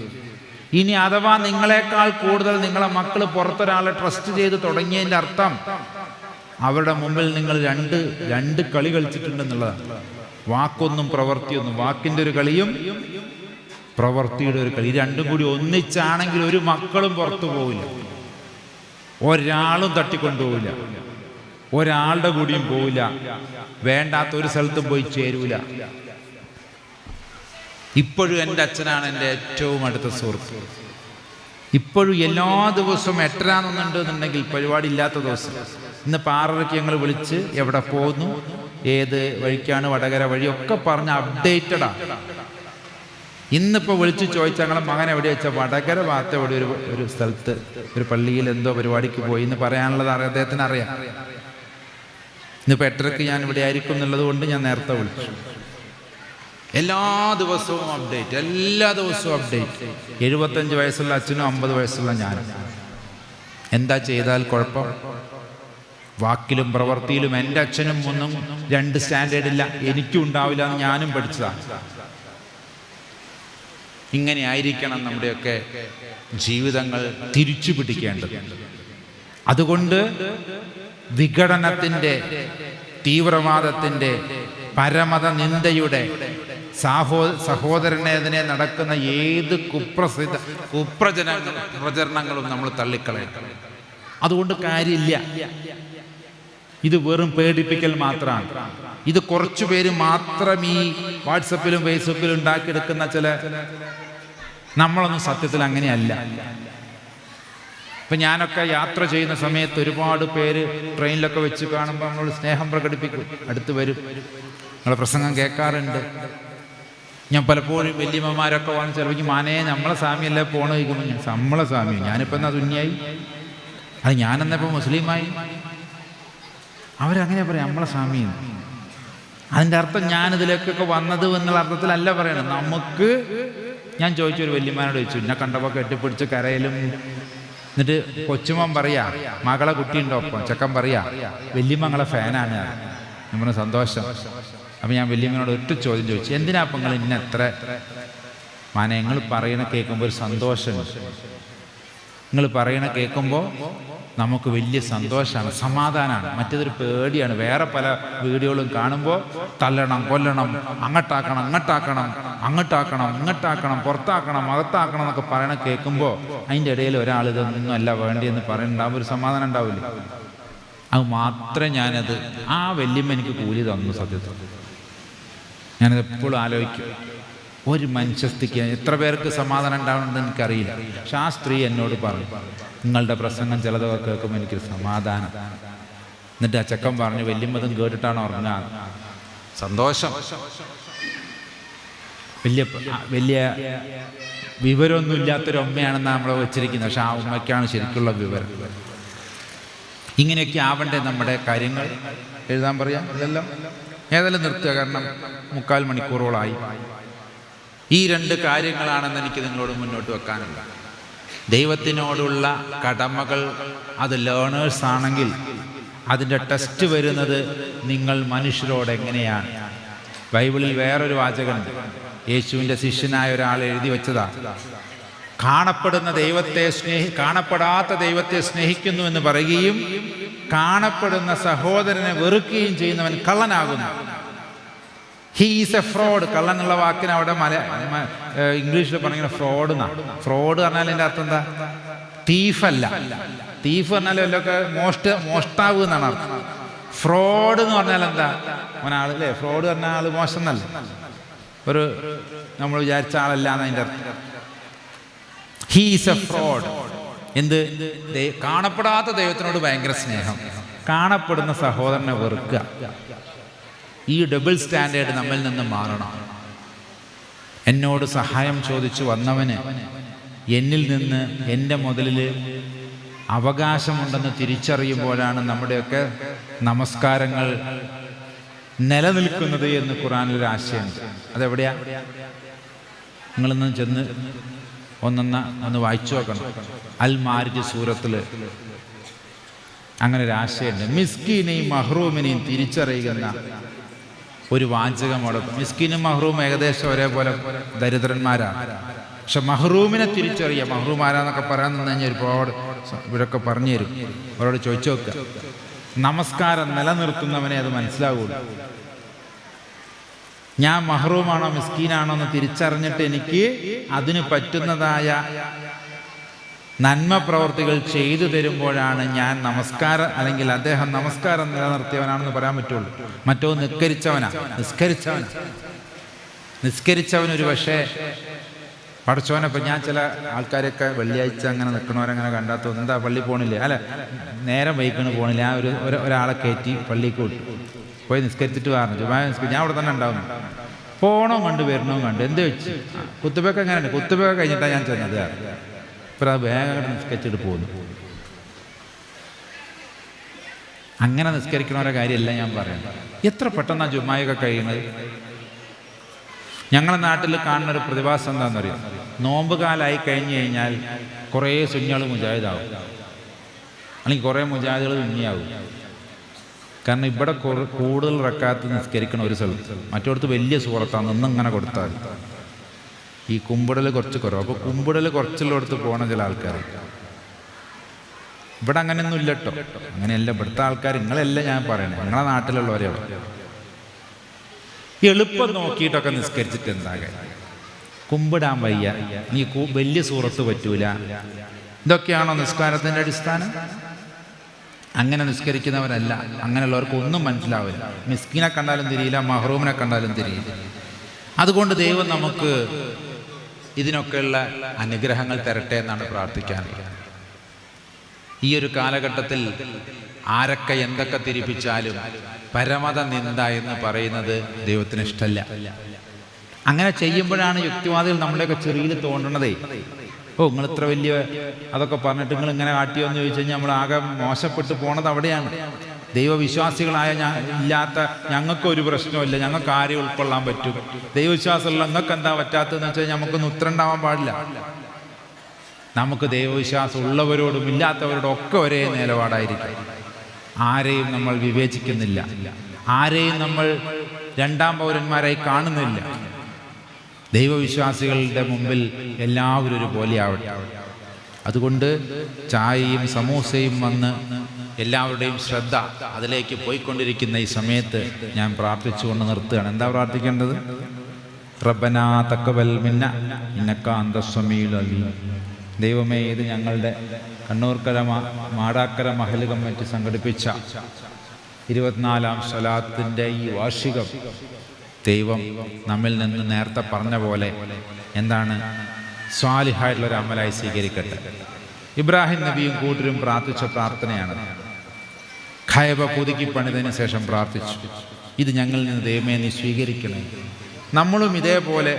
ഇനി അഥവാ നിങ്ങളെക്കാൾ കൂടുതൽ നിങ്ങളെ മക്കൾ പുറത്തൊരാളെ ട്രസ്റ്റ് ചെയ്ത് തുടങ്ങിയതിൻ്റെ അർത്ഥം അവരുടെ മുമ്പിൽ നിങ്ങൾ രണ്ട് കളി കളിച്ചിട്ടുണ്ടെന്നുള്ളതാണ്. വാക്കൊന്നും പ്രവൃത്തിയൊന്നും, വാക്കിൻ്റെ ഒരു കളിയും പ്രവൃത്തിയുടെ ഒരു കളി, രണ്ടും കൂടി ഒന്നിച്ചാണെങ്കിൽ ഒരു മക്കളും പുറത്തു പോവില്ല, ഒരാളും തട്ടിക്കൊണ്ടുപോവില്ല, ഒരാളുടെ കൂടിയും പോവില്ല, വേണ്ടാത്ത ഒരു സ്ഥലത്തും പോയി ചേരൂല. ഇപ്പോഴും എൻ്റെ അച്ഛനാണ് എൻ്റെ ഏറ്റവും അടുത്ത സുഹൃത്ത്. ഇപ്പോഴും എല്ലാ ദിവസവും 8:30 പരിപാടി ഇല്ലാത്ത ദിവസം, ഇന്ന് 6:30 ഞങ്ങൾ വിളിച്ച് എവിടെ പോകുന്നു, ഏത് വഴിക്കാണ്, വടകര വഴിയൊക്കെ പറഞ്ഞ് അപ്ഡേറ്റഡാ. ഇന്നിപ്പോൾ വിളിച്ച് ചോദിച്ചാൽ ഞങ്ങളെ മകൻ എവിടെ വെച്ചാൽ വടകര ഭാഗത്ത് എവിടെ ഒരു സ്ഥലത്ത് ഒരു പള്ളിയിൽ എന്തോ പരിപാടിക്ക് പോയി എന്ന് പറയാനുള്ളത് അദ്ദേഹത്തിന് അറിയാം. ഇന്നിപ്പോൾ 8:30 ഞാൻ ഇവിടെ ആയിരിക്കും എന്നുള്ളത് കൊണ്ട് ഞാൻ നേരത്തെ വിളിച്ചു. എല്ലാ ദിവസവും അപ്ഡേറ്റ്, എല്ലാ ദിവസവും അപ്ഡേറ്റ്. 75 വയസ്സുള്ള അച്ഛനും 50 വയസ്സുള്ള ഞാനും. എന്താ ചെയ്താൽ കുഴപ്പം? വാക്കിലും പ്രവൃത്തിയിലും എൻ്റെ അച്ഛനും ഒന്നും 2 സ്റ്റാൻഡേർഡ് ഇല്ല, എനിക്കും ഉണ്ടാവില്ല എന്ന് ഞാനും പഠിച്ചതാണ്. ഇങ്ങനെ ആയിരിക്കണം നമ്മുടെയൊക്കെ ജീവിതങ്ങൾ തിരിച്ചു പിടിക്കേണ്ടത്. അതുകൊണ്ട് വിഘടനത്തിൻ്റെ, തീവ്രവാദത്തിൻ്റെ, പരമത നിന്ദയുടെ, സഹോദരനെതിരെ നടക്കുന്ന ഏത് പ്രചരണങ്ങളും നമ്മൾ തള്ളിക്കളയണം. അതുകൊണ്ട് കാര്യമില്ല. ഇത് വെറും പേടിപ്പിക്കൽ മാത്രമാണ്. ഇത് കുറച്ചു പേര് മാത്രം ഈ വാട്സപ്പിലും ഫേസ്ബുക്കിലും ഉണ്ടാക്കിയെടുക്കുന്ന ചില, നമ്മളൊന്നും സത്യത്തിൽ അങ്ങനെയല്ല. ഇപ്പം ഞാനൊക്കെ യാത്ര ചെയ്യുന്ന സമയത്ത് ഒരുപാട് പേര് ട്രെയിനിലൊക്കെ വെച്ച് കാണുമ്പോൾ നമ്മൾ സ്നേഹം പ്രകടിപ്പിക്കും, അടുത്ത് വരും, നിങ്ങളുടെ പ്രസംഗം കേൾക്കാറുണ്ട്. ഞാൻ പലപ്പോഴും വല്യമ്മമാരൊക്കെ വന്ന് ചിലപ്പോൾ മാനേ നമ്മളെ സ്വാമിയല്ലേ പോണ ചോദിക്കുമ്പോൾ ഞാൻ നമ്മളെ സ്വാമി ഞാനിപ്പോൾ എന്നാ തുന്നിയായി, അത് ഞാനെന്നപ്പോൾ മുസ്ലിമായി. അവരങ്ങനെ പറയാം നമ്മളെ സ്വാമി. അതിൻ്റെ അർത്ഥം ഞാനിതിലേക്കൊക്കെ വന്നത് എന്നുള്ള അർത്ഥത്തിലല്ല പറയണത്. നമുക്ക് ഞാൻ ചോദിച്ചൊരു വല്യമ്മനോട് ചോദിച്ചു, എന്നെ കണ്ടപ്പോൾ കെട്ടിപ്പിടിച്ച് കരയിലും. എന്നിട്ട് കൊച്ചുമോൻ പറയാ മകളെ കുട്ടിയുണ്ടോ ഒപ്പം. ചെക്കൻ പറയാ വല്യമ്മങ്ങളെ ഫാനാണ്. നമ്മുടെ സന്തോഷം. അപ്പം ഞാൻ വല്യമ്മനോട് ഒറ്റ ചോദ്യം ചോദിച്ചു, എന്തിനാ അപ്പം നിങ്ങൾ ഇന്ന എത്ര മാനെ നിങ്ങൾ പറയണ കേൾക്കുമ്പോൾ ഒരു സന്തോഷമുണ്ട്. നിങ്ങൾ പറയണ കേൾക്കുമ്പോൾ നമുക്ക് വലിയ സന്തോഷമാണ്, സമാധാനമാണ്. മറ്റേതൊരു പേടിയാണ്. വേറെ പല വീഡിയോകളും കാണുമ്പോൾ തല്ലണം, കൊല്ലണം, അങ്ങോട്ടാക്കണം, ഇങ്ങോട്ടാക്കണം, പുറത്താക്കണം, അകത്താക്കണം എന്നൊക്കെ പറയണ കേൾക്കുമ്പോൾ അതിൻ്റെ ഇടയിൽ ഒരാൾ ഇതൊന്നും അല്ല വേണ്ടിയെന്ന് പറയുന്നുണ്ടാവും, ഒരു സമാധാനം ഉണ്ടാവില്ല. അത് മാത്രമേ ഞാനത് ആ വല്യമ്മ എനിക്ക് കൂലി തന്നു. സത്യത്തിൽ ഞാനത് എപ്പോഴും ആലോചിക്കും. ഒരു മനുഷ്യസ്ഥിക്ക് എത്ര പേർക്ക് സമാധാനം ഉണ്ടാവുന്നുണ്ടെന്ന് എനിക്കറിയില്ല. പക്ഷെ ആ സ്ത്രീ എന്നോട് പറഞ്ഞു, നിങ്ങളുടെ പ്രസംഗം ചിലതൊക്കെ കേൾക്കുമ്പോൾ എനിക്കൊരു സമാധാനം. എന്നിട്ട് ആ ചെക്കൻ പറഞ്ഞു, വല്യമ്മതും കേട്ടിട്ടാണ് ഉറങ്ങാൻ. സന്തോഷം. വലിയ വിവരമൊന്നും ഇല്ലാത്തൊരു ഉമ്മയാണെന്നാണ് നമ്മളെ വെച്ചിരിക്കുന്നത്. പക്ഷെ ആ ഉമ്മയ്ക്കാണ് ശരിക്കുള്ള വിവരം. ഇങ്ങനെയൊക്കെ ആവണ്ടേ നമ്മുടെ കാര്യങ്ങൾ. എഴുതാൻ പറയാം ഇതെല്ലാം ഏതെല്ലാം നിർത്തുക, കാരണം 3/4 മണിക്കൂറോളായി. ഈ 2 കാര്യങ്ങളാണെന്ന് എനിക്ക് നിങ്ങളോട് മുന്നോട്ട് വെക്കാനുണ്ട്. ദൈവത്തിനോടുള്ള കടമകൾ, അത് ലേണേഴ്സ് ആണെങ്കിൽ അതിൻ്റെ ടെസ്റ്റ് വരുന്നത് നിങ്ങൾ മനുഷ്യരോട് എങ്ങനെയാണ്. ബൈബിളിൽ വേറൊരു വാചകമുണ്ട്, യേശുവിൻ്റെ ശിഷ്യനായ ഒരാൾ എഴുതി വെച്ചതാ. കാണപ്പെടാത്ത ദൈവത്തെ സ്നേഹിക്കുന്നു എന്ന് പറയുകയും കാണപ്പെടുന്ന സഹോദരനെ വെറുക്കുകയും ചെയ്യുന്നവൻ കള്ളനാകുന്നു. He is a fraud. കള്ളൻ എന്നുള്ള വാക്കിന് അവിടെ ഇംഗ്ലീഷിൽ പറഞ്ഞിങ്ങനെ ഫ്രോഡ് എന്നാണ്. ഫ്രോഡ് പറഞ്ഞാൽ എൻ്റെ അർത്ഥം എന്താ? തീഫല്ല. തീഫ് പറഞ്ഞാൽ വല്ലതൊക്കെ മോഷ്ടാവ് എന്നാണ് അർത്ഥം. ഫ്രോഡ് എന്ന് പറഞ്ഞാൽ എന്താ? ഒരാൾ അല്ലേ ഫ്രോഡ് പറഞ്ഞ ആൾ മോശം എന്നല്ല, ഒരു നമ്മൾ വിചാരിച്ച ആളല്ല എന്നതിൻ്റെ അർത്ഥം. He is a fraud. എന്ത്? കാണപ്പെടാത്ത ദൈവത്തിനോട് ഭയങ്കര സ്നേഹം, കാണപ്പെടുന്ന സഹോദരനെ വെറുക്കുക. ഈ ഡബിൾ സ്റ്റാൻഡേർഡ് നമ്മിൽ നിന്ന് മാറണം. എന്നോട് സഹായം ചോദിച്ചു വന്നവന് എന്നിൽ നിന്ന് എൻ്റെ മുതലിൽ അവകാശമുണ്ടെന്ന് തിരിച്ചറിയുമ്പോഴാണ് നമ്മുടെയൊക്കെ നമസ്കാരങ്ങൾ നിലനിൽക്കുന്നത് എന്ന് ഖുർആനിലൊരു ആശയമുണ്ട്. അതെവിടെയാ? നിങ്ങളൊന്ന് ചെന്ന് ഒന്ന് വായിച്ചു നോക്കണം. അൽ മാരിജ് സൂറത്തിൽ അങ്ങനെ ഒരു ആശയമുണ്ട്. മിസ്കീനെയും മഹ്റൂമിനെയും തിരിച്ചറിയുന്ന ഒരു വാചകം അവിടെ. മിസ്കീനും മഹ്റൂം ഏകദേശം ഒരേപോലെ ദരിദ്രന്മാരാണ്. പക്ഷെ മഹ്റൂമിനെ തിരിച്ചറിയുക. മഹ്റൂം ആരാന്നൊക്കെ പറയാൻ നിന്ന് കഴിഞ്ഞാൽ ഒരുപാട് ഇവരൊക്കെ പറഞ്ഞു തരും. അവരോട് ചോദിച്ചു നോക്കുക. നമസ്കാരം നിലനിർത്തുന്നവനെ അത് മനസ്സിലാവുള്ളൂ. ഞാൻ മഹ്റൂമാണോ മിസ്കീനാണോ എന്ന് തിരിച്ചറിഞ്ഞിട്ട് എനിക്ക് അതിന് പറ്റുന്നതായ നന്മ പ്രവർത്തികൾ ചെയ്തു തരുമ്പോഴാണ് ഞാൻ നമസ്കാരം, അല്ലെങ്കിൽ അദ്ദേഹം നമസ്കാരം നിലനിർത്തിയവനാണെന്ന് പറയാൻ പറ്റുള്ളൂ. മറ്റോ നിസ്കരിച്ചവനൊരു പക്ഷേ പഠിച്ചവനപ്പം ഞാൻ ചില ആൾക്കാരൊക്കെ വെള്ളിയാഴ്ച അങ്ങനെ നിൽക്കണവരങ്ങനെ കണ്ടാത്ത എന്താ പള്ളി പോണില്ലേ, അല്ല നേരം വൈകിണ് പോണില്ല. ആ ഒരാളെ കയറ്റി പള്ളിക്ക് വിട്ടു, പോയി നിസ്കരിച്ചിട്ട് പറഞ്ഞു. ഞാൻ അവിടെ തന്നെ ഉണ്ടാവുന്നു. പോണോ കണ്ട് വരണോ കണ്ട് എന്ത് വെച്ച് കുത്തുബയൊക്കെ എങ്ങനെയുണ്ട്. കുത്തുബയൊക്കെ കഴിഞ്ഞിട്ടാണ് ഞാൻ ചെന്നത്. ഇപ്പോൾ അത് വേഗം നിസ്കരിച്ചിട്ട് പോകുന്നു. അങ്ങനെ നിസ്കരിക്കണവരുടെ കാര്യമല്ല ഞാൻ പറയുന്നത്. എത്ര പെട്ടെന്നാണ് ജുമായൊക്കെ കഴിയുന്നത്. ഞങ്ങളുടെ നാട്ടിൽ കാണുന്നൊരു പ്രതിഭാസം എന്താണെന്നറിയാം. നോമ്പ് കാലമായി കഴിഞ്ഞ് കഴിഞ്ഞാൽ കുറേ സുന്നികൾ മുജാഹിദാവും, അല്ലെങ്കിൽ കുറേ മുജാഹിദുകൾ സുന്നിയാവും. കാരണം ഇവിടെ കൂടുതൽ റക്കാത്ത് നിസ്കരിക്കണം ഒരു സ്ഥലത്ത്, മറ്റോടത്ത് വലിയ സൂറത്താണ് നിന്നിങ്ങനെ കൊടുത്താൽ. ഈ കുമ്പിടൽ കുറച്ച് കുറവ്. അപ്പോൾ കുമ്പിടൽ കുറച്ചുള്ളടത്ത് പോകണം ചില ആൾക്കാർ. ഇവിടെ അങ്ങനെയൊന്നും ഇല്ല കേട്ടോ. അങ്ങനെയല്ല ഇവിടുത്തെ ആൾക്കാർ. നിങ്ങളെല്ലാം ഞാൻ പറയണേ, നിങ്ങളെ നാട്ടിലുള്ളവരെയാണ് എളുപ്പം നോക്കിയിട്ടൊക്കെ നിസ്കരിച്ചിട്ട് എന്താകാൻ. കുമ്പിടാൻ വയ്യ, നീ വലിയ സൂറത്ത് പറ്റൂല. ഇതൊക്കെയാണോ നിസ്കാരത്തിൻ്റെ അടിസ്ഥാനം? അങ്ങനെ നിസ്കരിക്കുന്നവരല്ല. അങ്ങനെയുള്ളവർക്ക് ഒന്നും മനസ്സിലാവില്ല. മിസ്കിനെ കണ്ടാലും തിരിയില്ല, മഹ്റൂമിനെ കണ്ടാലും തിരിയില്ല. അതുകൊണ്ട് ദൈവം നമുക്ക് ഇതിനൊക്കെയുള്ള അനുഗ്രഹങ്ങൾ തരട്ടെ എന്നാണ് പ്രാർത്ഥിക്കാനുള്ളത്. ഈ ഒരു കാലഘട്ടത്തിൽ ആരൊക്കെ എന്തൊക്കെ തിരിപ്പിച്ചാലും പരമത നിന്ദ എന്ന് പറയുന്നത് ദൈവത്തിന് ഇഷ്ടമല്ല. അങ്ങനെ ചെയ്യുമ്പോഴാണ് യുക്തിവാദികൾ നമ്മളെയൊക്കെ ചെറിയിൽ തോന്നണതേ. ഓ, നിങ്ങൾ ഇത്ര വലിയ അതൊക്കെ പറഞ്ഞിട്ട് നിങ്ങൾ ഇങ്ങനെ കാട്ടിയോ എന്ന് ചോദിച്ചു കഴിഞ്ഞാൽ നമ്മൾ ആകെ മോശപ്പെട്ടു പോണത് അവിടെയാണ്. ദൈവവിശ്വാസികളായ ഇല്ലാത്ത ഞങ്ങൾക്കൊരു പ്രശ്നമില്ല, ഞങ്ങൾക്ക് ആരെയും ഉൾക്കൊള്ളാൻ പറ്റും. ദൈവവിശ്വാസമുള്ള നിങ്ങൾക്ക് എന്താ പറ്റാത്തതെന്ന് വെച്ചാൽ നമുക്കൊന്നും ഉത്തരം ഉണ്ടാവാൻ പാടില്ല. നമുക്ക് ദൈവവിശ്വാസം ഉള്ളവരോടും ഇല്ലാത്തവരോടും ഒക്കെ ഒരേ നിലപാടായിരിക്കും. ആരെയും നമ്മൾ വിവേചിക്കുന്നില്ല, ആരെയും നമ്മൾ രണ്ടാം പൗരന്മാരായി കാണുന്നില്ല. ദൈവവിശ്വാസികളുടെ മുമ്പിൽ എല്ലാവരും ഒരുപോലെ ആവട്ടെ. അതുകൊണ്ട് ചായയും സമൂസയും വന്ന് എല്ലാവരുടെയും ശ്രദ്ധ അതിലേക്ക് പോയിക്കൊണ്ടിരിക്കുന്ന ഈ സമയത്ത് ഞാൻ പ്രാർത്ഥിച്ചുകൊണ്ട് നിർത്തുകയാണ്. എന്താ പ്രാർത്ഥിക്കേണ്ടത്? റബ്ബനാ തഖബ്ബൽ മിന്ന ഇന്നക അന്തസ് സമീഉൽ അലീം. ദൈവമേ, ഇത് ഞങ്ങളുടെ കണ്ണൂർക്കര മാടാക്കര മഹല്ല് കമ്മിറ്റി സംഘടിപ്പിച്ച 24-ാം സ്വലാത്തിൻ്റെ ഈ വാർഷികം ദൈവം നമ്മിൽ നിന്ന് നേരത്തെ പറഞ്ഞ പോലെ എന്താണ് സ്വാലിഹായിട്ടുള്ളൊരു അമലായി സ്വീകരിക്കട്ടെ. ഇബ്രാഹിം നബിയും കൂട്ടരും പ്രാർത്ഥിച്ച പ്രാർത്ഥനയാണ്. ഖൈബ പുതുക്കി പണിതതിന് ശേഷം പ്രാർത്ഥിച്ചു, ഇത് ഞങ്ങളിൽ നിന്ന് ദൈവമേ നീ സ്വീകരിക്കണേ. നമ്മളും ഇതേപോലെ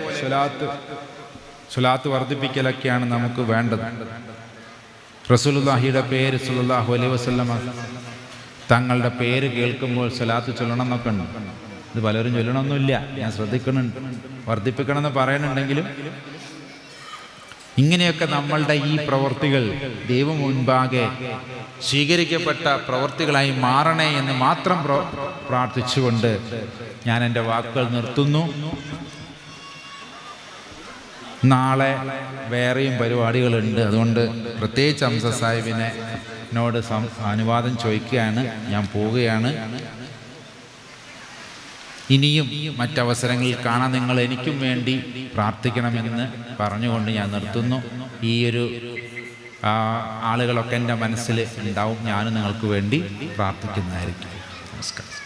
സ്വലാത്ത് വർദ്ധിപ്പിക്കലൊക്കെയാണ് നമുക്ക് വേണ്ടത്. റസൂലുള്ളാഹിയുടെ പേര് സല്ലല്ലാഹു അലൈഹി വസല്ലമ തങ്ങളുടെ പേര് കേൾക്കുമ്പോൾ സ്വലാത്ത് ചൊല്ലണം എന്നൊക്കെ ഉണ്ട്. ഇത് പലരും ചൊല്ലണമൊന്നുമില്ല, ഞാൻ ശ്രദ്ധിക്കുന്നുണ്ട്. വർദ്ധിപ്പിക്കണമെന്ന് പറയുന്നുണ്ടെങ്കിലും ഇങ്ങനെയൊക്കെ നമ്മളുടെ ഈ പ്രവൃത്തികൾ ദൈവം മുൻപാകെ സ്വീകരിക്കപ്പെട്ട പ്രവൃത്തികളായി മാറണേ എന്ന് മാത്രം പ്രാർത്ഥിച്ചുകൊണ്ട് ഞാൻ എൻ്റെ വാക്കുകൾ നിർത്തുന്നു. നാളെ വേറെയും പരിപാടികളുണ്ട്. അതുകൊണ്ട് പ്രത്യേകിച്ച് ഹംസ സാഹിബിനോട് അനുവാദം ചോദിക്കുകയാണ്. ഞാൻ പോവുകയാണ്. ഇനിയും മറ്റവസരങ്ങളിൽ കാണാൻ നിങ്ങൾ എനിക്കും വേണ്ടി പ്രാർത്ഥിക്കണമെന്ന് പറഞ്ഞുകൊണ്ട് ഞാൻ നിർത്തുന്നു. ഈ ഒരു ആളുകളൊക്കെ എൻ്റെ മനസ്സിൽ ഉണ്ടാവും. ഞാനും നിങ്ങൾക്ക് വേണ്ടി പ്രാർത്ഥിക്കുന്നതായിരിക്കും. നമസ്കാരം.